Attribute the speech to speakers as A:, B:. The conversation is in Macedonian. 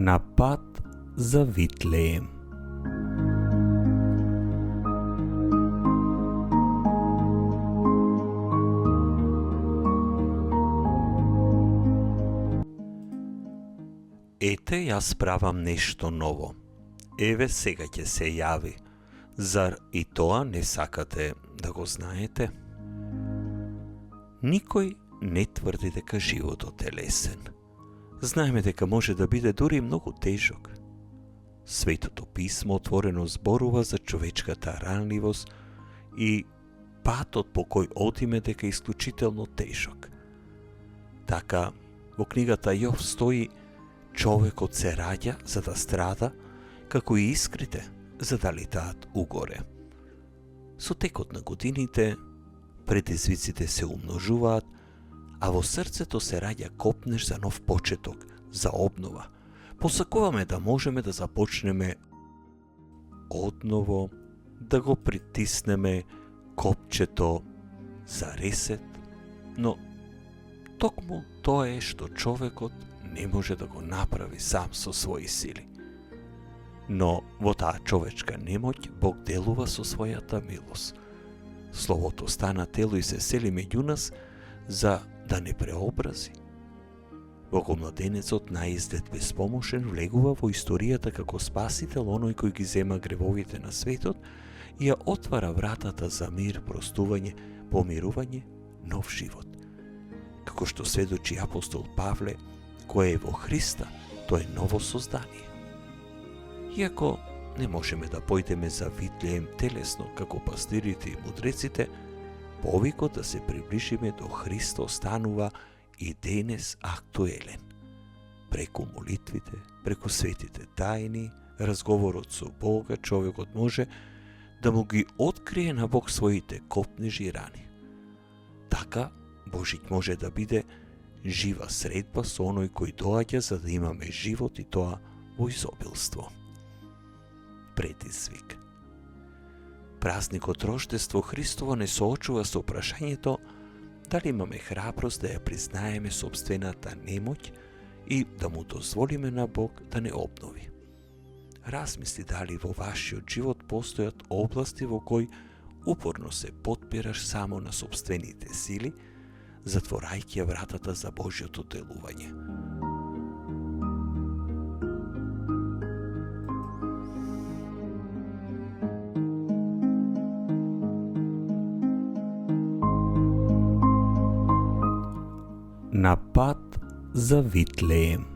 A: На пат за Витлеем. Ете, јас правам нешто ново. Еве сега ќе се јави. Зар и тоа не сакате да го знаете? Никој не тврди дека животот е лесен. Знаеме дека може да биде дури многу тежок. Светото писмо отворено зборува за човечката ранливост и патот по кој одиме дека е исклучително тежок. Така, во книгата Јов стои: човекот се раѓа за да страда, како и искрите за да летаат угоре. Со текот на годините, предизвиците се умножуваат, а во срцето се раѓа копнеш за нов почеток, за обнова. Посакуваме да можеме да започнеме одново, да го притиснеме копчето за ресет, но токму тоа е што човекот не може да го направи сам со своји сили. Но во таа човечка немоќ Бог делува со својата милост. Словото стана тело и се сели меѓу нас за да не преобрази. Богомладенецот наиздет безпомошен влегува во историјата како спасител, оној кој ги зема гревовите на светот и ја отвара вратата за мир, простување, помирување, нов живот. Како што сведочи апостол Павле, кој е во Христа, тоа е ново создание. Иако не можеме да појдеме за Витлеем телесно како пастирите и мудреците, повикот да се приближиме до Христа останува и денес актуелен. Преку молитвите, преку светите тајни, разговорот со Бога, човекот може да му ги открие на Бог своите копнежи и рани. Така, Божик може да биде жива средба со оној кој доаѓа за да имаме живот и тоа во изобилство. Предизвик. Празникот Рождество Христово не соочува со прашањето дали имаме храброст да ја признаеме собствената немоќ и да му дозволиме на Бог да не обнови. Размисли дали во вашиот живот постојат области во кои упорно се потпираш само на собствените сили, затворајќи ја вратата за Божјото делување. На пат за Витлеем.